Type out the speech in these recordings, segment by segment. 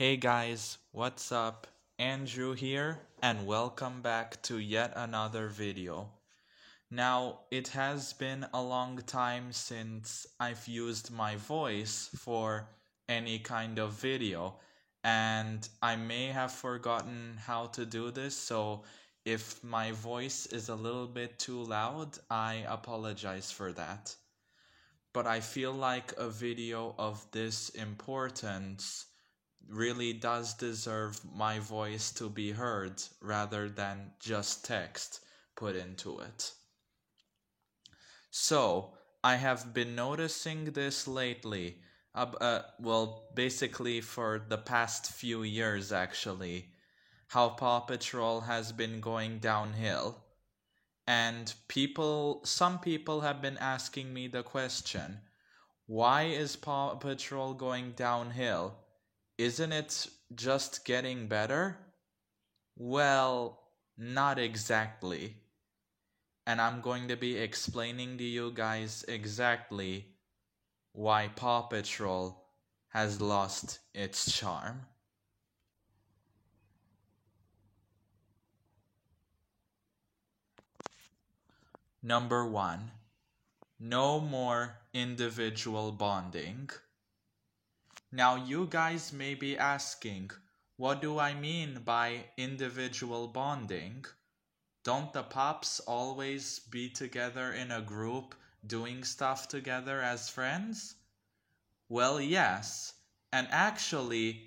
Hey guys, what's up? Andrew here, and welcome back to yet another video. Now, it has been a long time since I've used my voice for any kind of video, and I may have forgotten how to do this, so if my voice is a little bit too loud, I apologize for that. But I feel like a video of this importance really does deserve my voice to be heard rather than just text put into it. So, I have been noticing this lately. Basically for the past few years actually, how Paw Patrol has been going downhill. And some people have been asking me the question, why is Paw Patrol going downhill? Isn't it just getting better? Well, not exactly. And I'm going to be explaining to you guys exactly why Paw Patrol has lost its charm. Number 1. No more individual bonding. Now you guys may be asking, what do I mean by individual bonding? Don't the pups always be together in a group doing stuff together as friends? Well, yes, and actually,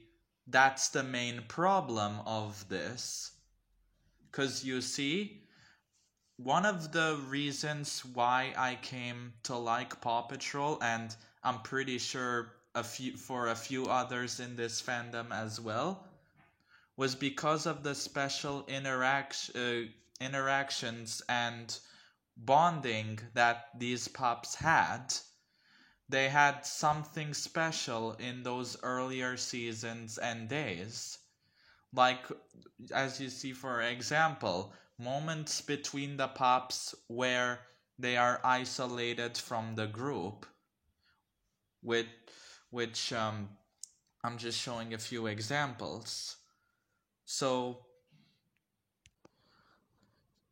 that's the main problem of this. Because you see, one of the reasons why I came to like Paw Patrol, and I'm pretty sure for a few others in this fandom as well, was because of the special interactions and bonding that these pups had. They had something special in those earlier seasons and days. Like, as you see, for example, moments between the pups where they are isolated from the group, with which I'm just showing a few examples. So,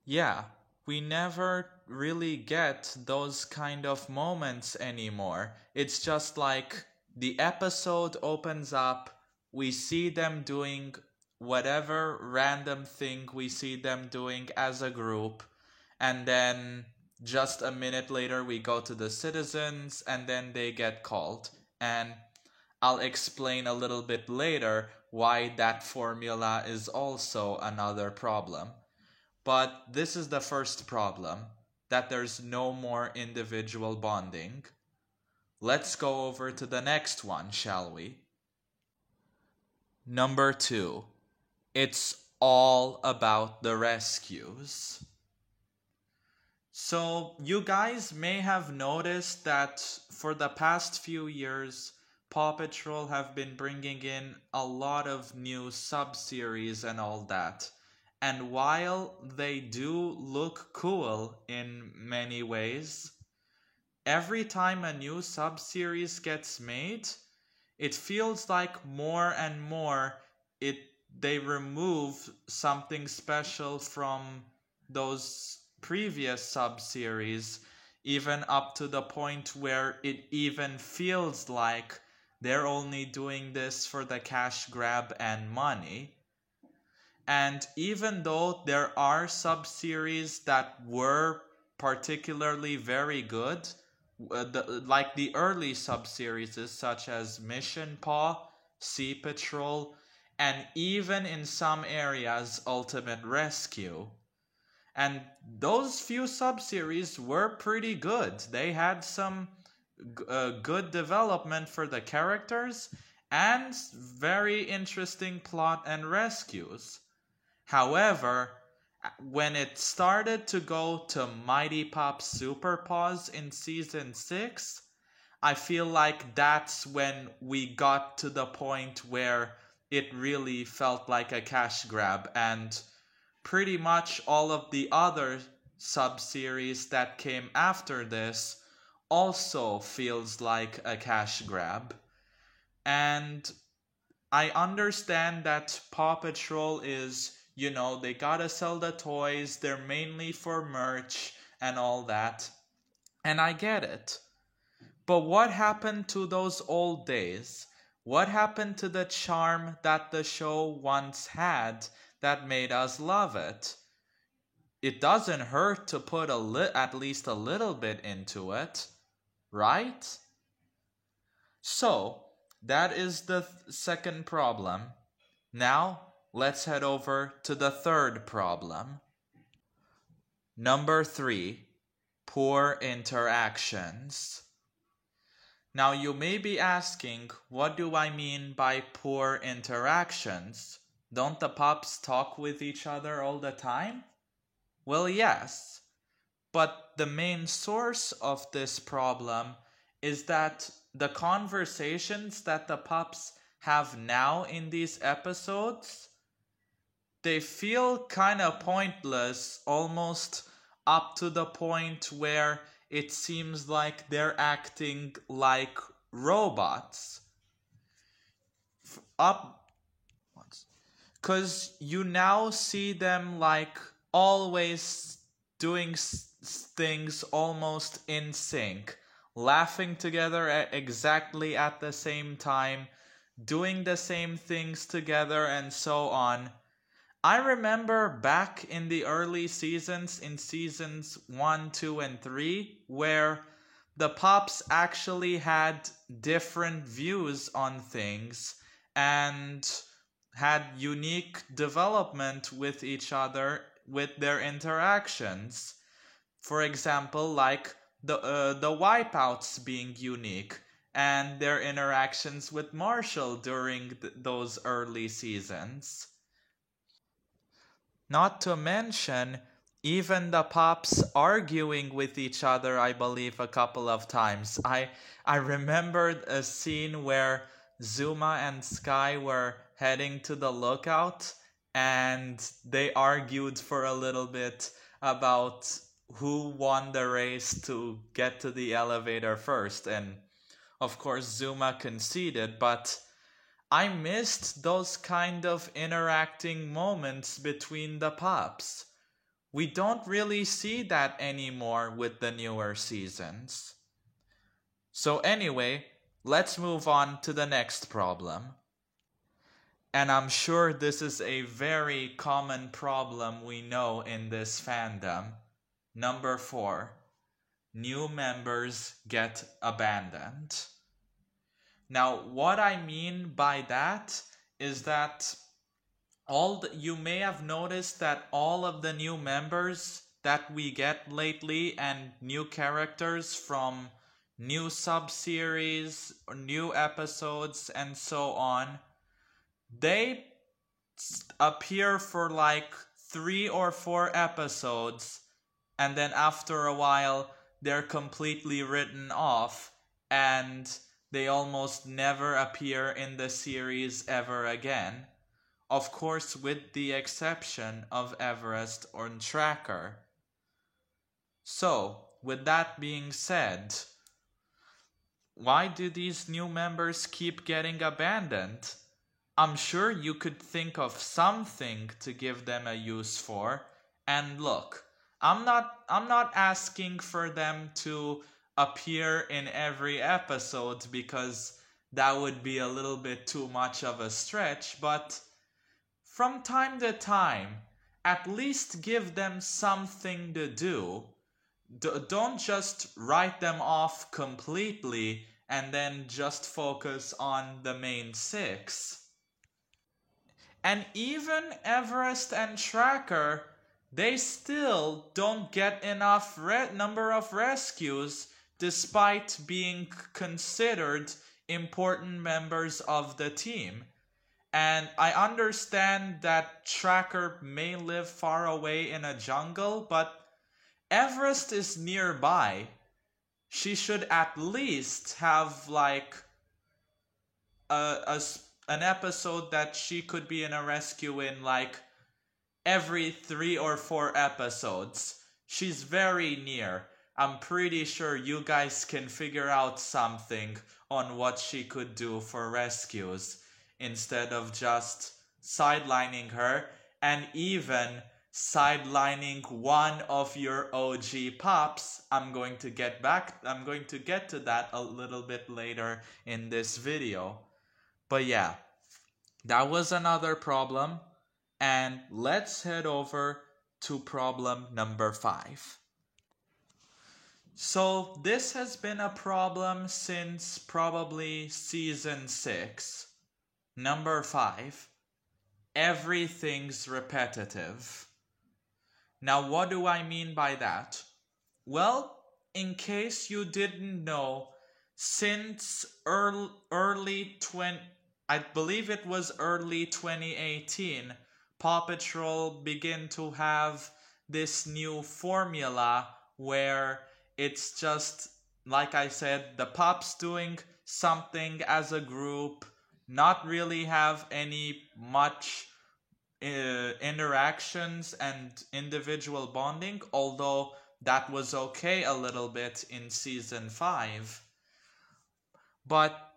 yeah, we never really get those kind of moments anymore. It's just like the episode opens up, we see them doing whatever random thing we see them doing as a group, and then just a minute later we go to the citizens and then they get called. And I'll explain a little bit later why that formula is also another problem. But this is the first problem, that there's no more individual bonding. Let's go over to the next one, shall we? Number 2. It's all about the rescues. So, you guys may have noticed that for the past few years, Paw Patrol have been bringing in a lot of new sub-series and all that. And while they do look cool in many ways, every time a new sub-series gets made, it feels like more and more it they remove something special from those previous sub-series, even up to the point where it even feels like they're only doing this for the cash grab and money. And even though there are sub-series that were particularly very good, like the early sub-series such as Mission Paw, Sea Patrol, and even in some areas Ultimate Rescue. And those few sub-series were pretty good. They had some good development for the characters and very interesting plot and rescues. However, when it started to go to Mighty Pop Super Paws in Season 6, I feel like that's when we got to the point where it really felt like a cash grab, and pretty much all of the other sub-series that came after this also feels like a cash grab. And I understand that Paw Patrol is, they gotta sell the toys, they're mainly for merch and all that. And I get it. But what happened to those old days? What happened to the charm that the show once had that made us love it? It doesn't hurt to put at least a little bit into it, right? So, that is the second problem. Now, let's head over to the third problem. Number 3, poor interactions. Now, you may be asking, what do I mean by poor interactions? Don't the pups talk with each other all the time? Well, yes, but the main source of this problem is that the conversations that the pups have now in these episodes, they feel kind of pointless, almost up to the point where it seems like they're acting like robots. Up, because you now see them like always doing things almost in sync, laughing together exactly at the same time, doing the same things together, and so on. I remember back in the early seasons, in seasons 1, 2, and 3, where the pups actually had different views on things and had unique development with each other with their interactions. For example, like the Wipeouts being unique and their interactions with Marshall during those early seasons. Not to mention, even the pups arguing with each other, I believe, a couple of times. I remembered a scene where Zuma and Sky were heading to the lookout and they argued for a little bit about who won the race to get to the elevator first. And of course, Zuma conceded, but I missed those kind of interacting moments between the pups. We don't really see that anymore with the newer seasons. So anyway, let's move on to the next problem. And I'm sure this is a very common problem we know in this fandom. Number 4, new members get abandoned. Now, what I mean by that is that you may have noticed that all of the new members that we get lately and new characters from new sub-series or new episodes and so on, they appear for like 3 or 4 episodes and then after a while they're completely written off and they almost never appear in the series ever again. Of course, with the exception of Everest or Tracker. So, with that being said, why do these new members keep getting abandoned? I'm sure you could think of something to give them a use for. And look, I'm not asking for them to appear in every episode because that would be a little bit too much of a stretch, but from time to time, at least give them something to do. Don't just write them off completely and then just focus on the main 6. And even Everest and Tracker, they still don't get enough number of rescues despite being considered important members of the team. And I understand that Tracker may live far away in a jungle, but Everest is nearby. She should at least have like an episode that she could be in a rescue in like every 3 or 4 episodes. She's very near. I'm pretty sure you guys can figure out something on what she could do for rescues. instead of just sidelining her and even sidelining one of your OG pops. I'm going to get to that a little bit later in this video. But yeah, that was another problem. And let's head over to problem number 5. So this has been a problem since probably season 6. Number 5. Everything's repetitive. Now, what do I mean by that? Well, in case you didn't know, since early 2018, Paw Patrol began to have this new formula where it's just, like I said, the pups doing something as a group, not really have any much interactions and individual bonding, although that was okay a little bit in season 5. But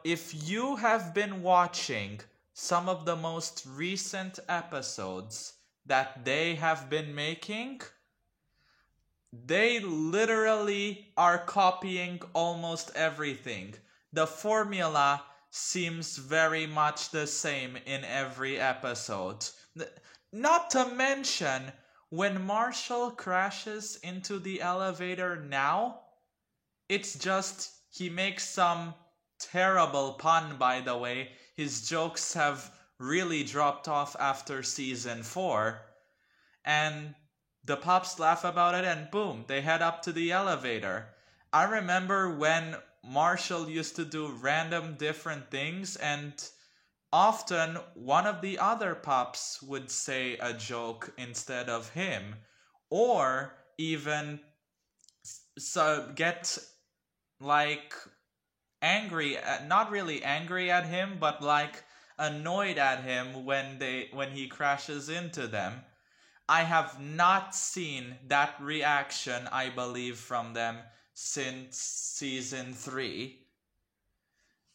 if you have been watching some of the most recent episodes that they have been making, they literally are copying almost everything. The formula seems very much the same in every episode. Not to mention, when Marshall crashes into the elevator now, it's just, he makes some terrible pun, by the way. His jokes have really dropped off after season 4. And the pups laugh about it and boom, they head up to the elevator. I remember when Marshall used to do random different things, and often one of the other pups would say a joke instead of him, or even get like angry, not really angry at him, but like annoyed at him when he crashes into them. I have not seen that reaction, I believe, from them since season 3.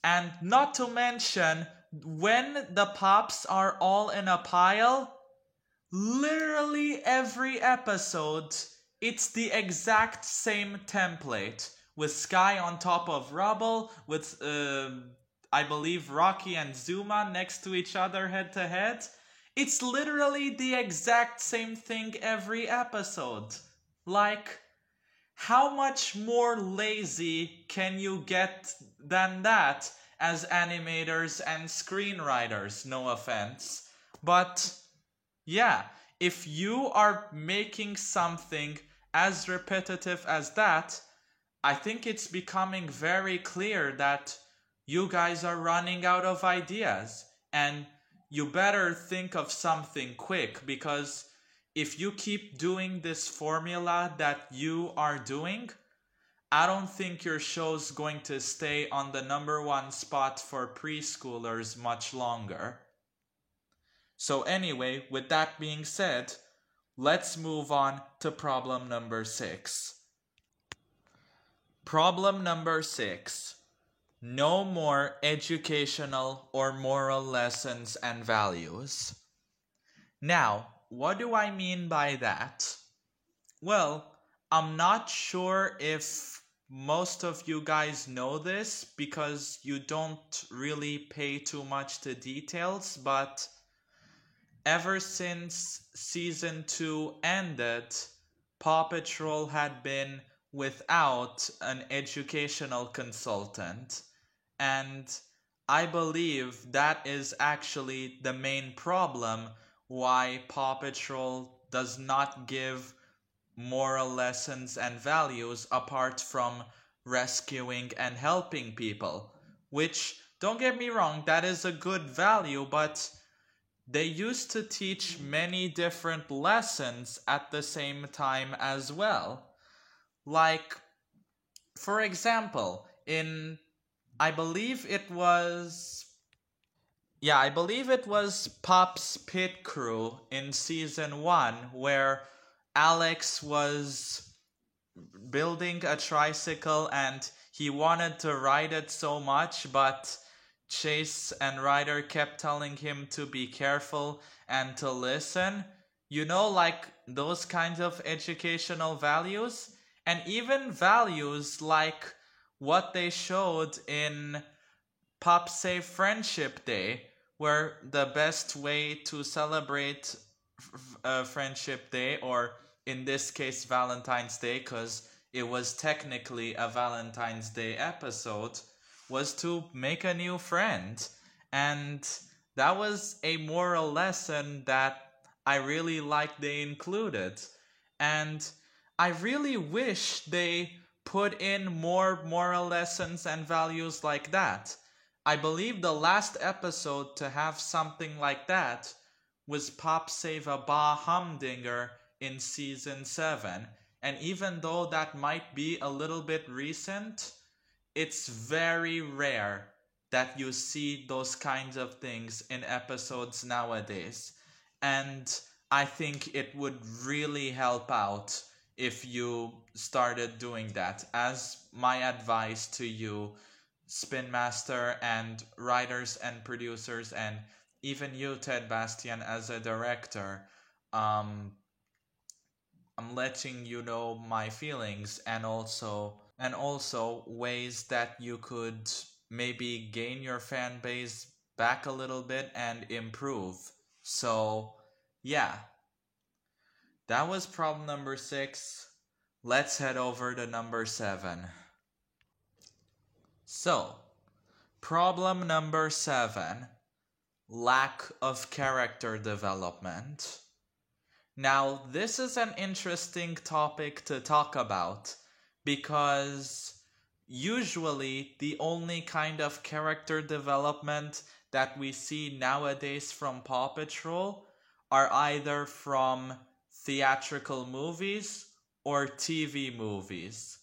And not to mention, when the pops are all in a pile, literally every episode, it's the exact same template, with Sky on top of rubble, with I believe Rocky and Zuma next to each other head to head. It's literally the exact same thing every episode. Like, how much more lazy can you get than that as animators and screenwriters? No offense. But yeah, if you are making something as repetitive as that, I think it's becoming very clear that you guys are running out of ideas, and you better think of something quick, because if you keep doing this formula that you are doing, I don't think your show's going to stay on the #1 spot for preschoolers much longer. So anyway, with that being said, let's move on to problem number 6. Problem number 6. No more educational or moral lessons and values. Now, what do I mean by that? Well, I'm not sure if most of you guys know this because you don't really pay too much to details, but ever since season 2 ended, Paw Patrol had been without an educational consultant. And I believe that is actually the main problem why Paw Patrol does not give moral lessons and values apart from rescuing and helping people. Which, don't get me wrong, that is a good value, but they used to teach many different lessons at the same time as well. Like, for example, I believe it was Pop's Pit Crew in season 1, where Alex was building a tricycle and he wanted to ride it so much, but Chase and Ryder kept telling him to be careful and to listen. Like those kinds of educational values, and even values like what they showed in Pop Save Friendship Day, where the best way to celebrate Friendship Day, or in this case Valentine's Day, because it was technically a Valentine's Day episode, was to make a new friend. And that was a moral lesson that I really liked they included. And I really wish they put in more moral lessons and values like that. I believe the last episode to have something like that was Pop Save a Bah Humdinger in season 7. And even though that might be a little bit recent, it's very rare that you see those kinds of things in episodes nowadays. And I think it would really help out if you started doing that. As my advice to you, Spin Master and writers and producers, and even you, Ted Bastian, as a director, um, I'm letting you know my feelings, and also ways that you could maybe gain your fan base back a little bit and improve. So, yeah, that was problem number 6. Let's head over to number 7. So, problem number 7, lack of character development. Now, this is an interesting topic to talk about because usually the only kind of character development that we see nowadays from Paw Patrol are either from theatrical movies or TV movies.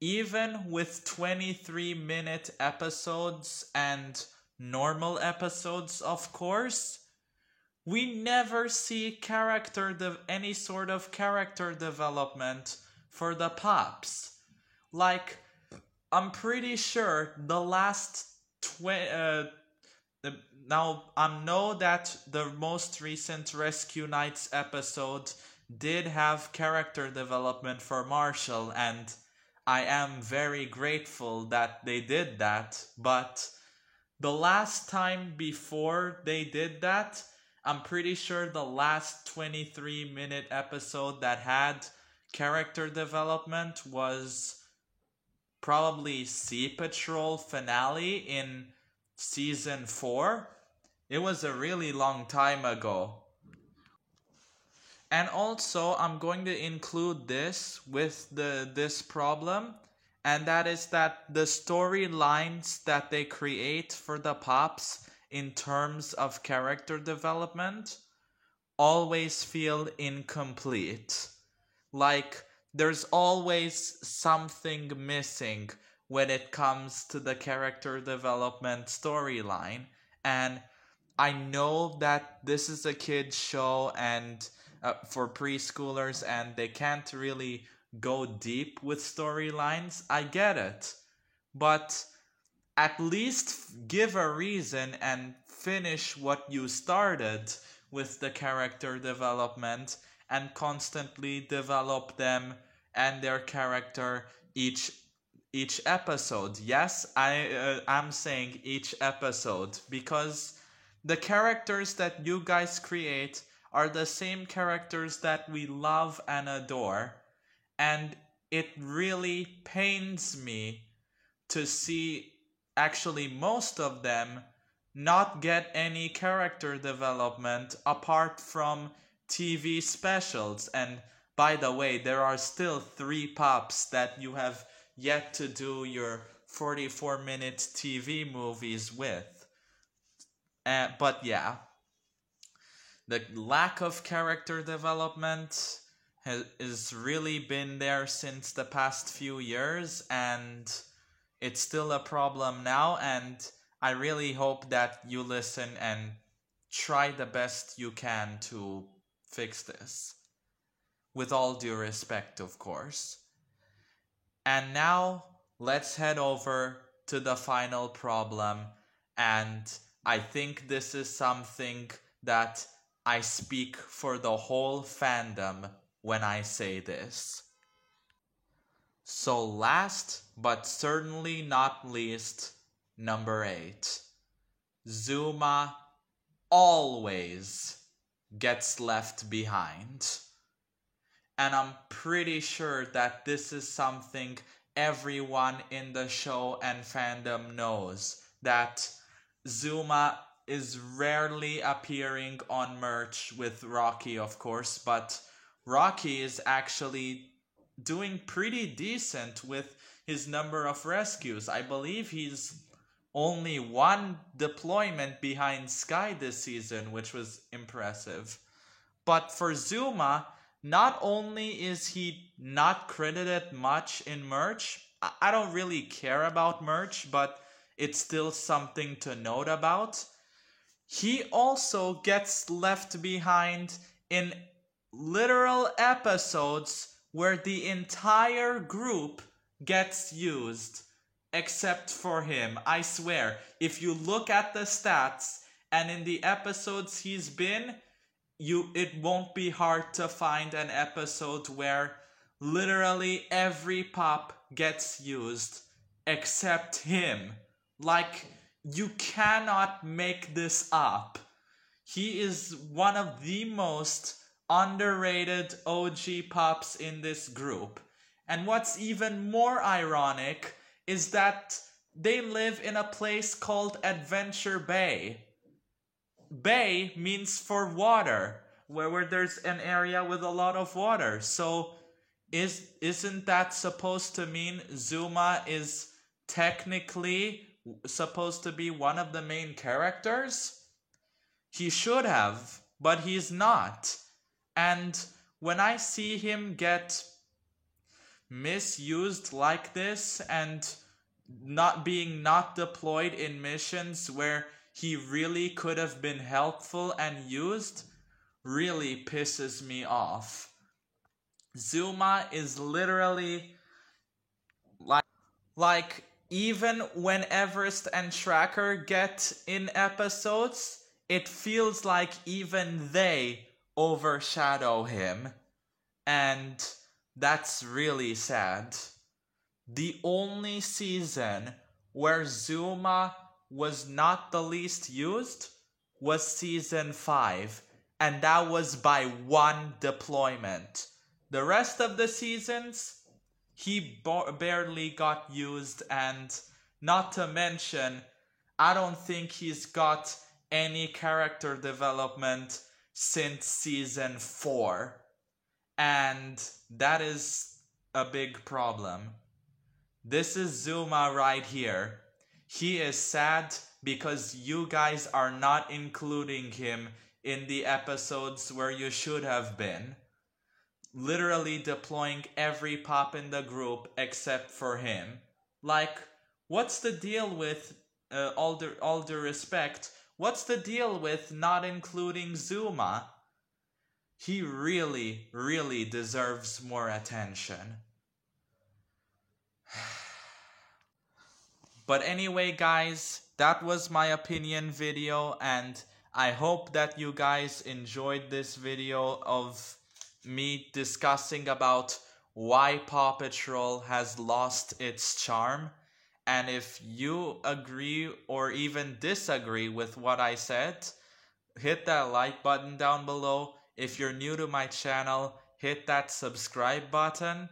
Even with 23-minute episodes and normal episodes, of course, we never see any sort of character development for the Pops. Like, I'm pretty sure the last now I know that the most recent Rescue Knights episode did have character development for Marshall, and I am very grateful that they did that. But the last time before they did that, I'm pretty sure the last 23-minute episode that had character development was probably Sea Patrol finale in season 4. It was a really long time ago. And also, I'm going to include this with this problem, and that is that the storylines that they create for the Pops in terms of character development always feel incomplete. Like, there's always something missing when it comes to the character development storyline. And I know that this is a kid's show and for preschoolers, and they can't really go deep with storylines. I get it. But at least give a reason and finish what you started with the character development, and constantly develop them and their character each episode. Yes, I'm saying each episode, because the characters that you guys create are the same characters that we love and adore, and it really pains me to see actually most of them not get any character development apart from TV specials. And by the way, there are still 3 Pops that you have yet to do your 44-minute TV movies with. But yeah, the lack of character development has really been there since the past few years, and it's still a problem now. And I really hope that you listen and try the best you can to fix this. With all due respect, of course. And now, let's head over to the final problem, And I think this is something that I speak for the whole fandom when I say this. So last but certainly not least, number 8. Zuma always gets left behind. And I'm pretty sure that this is something everyone in the show and fandom knows, that Zuma is rarely appearing on merch with Rocky, of course, but Rocky is actually doing pretty decent with his number of rescues. I believe he's only one deployment behind Sky this season, which was impressive. But for Zuma, not only is he not credited much in merch, I don't really care about merch, but it's still something to note about. He also gets left behind in literal episodes where the entire group gets used, except for him. I swear, if you look at the stats and in the episodes he's been, it won't be hard to find an episode where literally every pop gets used except him. Like, you cannot make this up. He is one of the most underrated OG pops in this group. And what's even more ironic is that they live in a place called Adventure Bay. Bay means for water, where there's an area with a lot of water. So isn't that supposed to mean Zuma is technically supposed to be one of the main characters? He should have, but he's not. And when I see him get misused like this and not deployed in missions where he really could have been helpful and used, really pisses me off. Zuma is literally like even when Everest and Tracker get in episodes, it feels like even they overshadow him. And that's really sad. The only season where Zuma was not the least used was season 5, and that was by one deployment. The rest of the seasons, he barely got used, and not to mention, I don't think he's got any character development since season 4. And that is a big problem. This is Zuma right here. He is sad because you guys are not including him in the episodes where you should have been. Literally deploying every pop in the group except for him. Like, what's the deal with, all due respect, what's the deal with not including Zuma? He really, really deserves more attention. But anyway, guys, that was my opinion video, and I hope that you guys enjoyed this video of me discussing about why Paw Patrol has lost its charm. And if you agree or even disagree with what I said, hit that like button down below. If you're new to my channel, hit that subscribe button.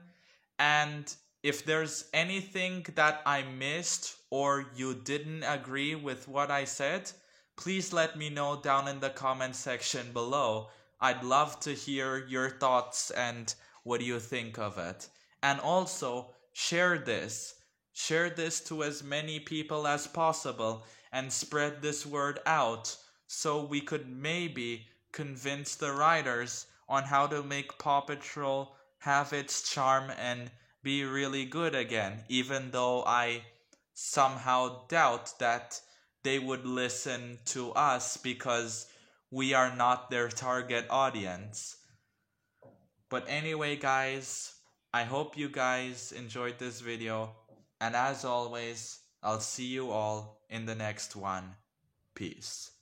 And if there's anything that I missed or you didn't agree with what I said, please let me know down in the comment section below. I'd love to hear your thoughts and what you think of it. And also, share this. Share this to as many people as possible and spread this word out so we could maybe convince the writers on how to make Paw Patrol have its charm and be really good again, even though I somehow doubt that they would listen to us because we are not their target audience. But anyway, guys, I hope you guys enjoyed this video, and as always, I'll see you all in the next one. Peace.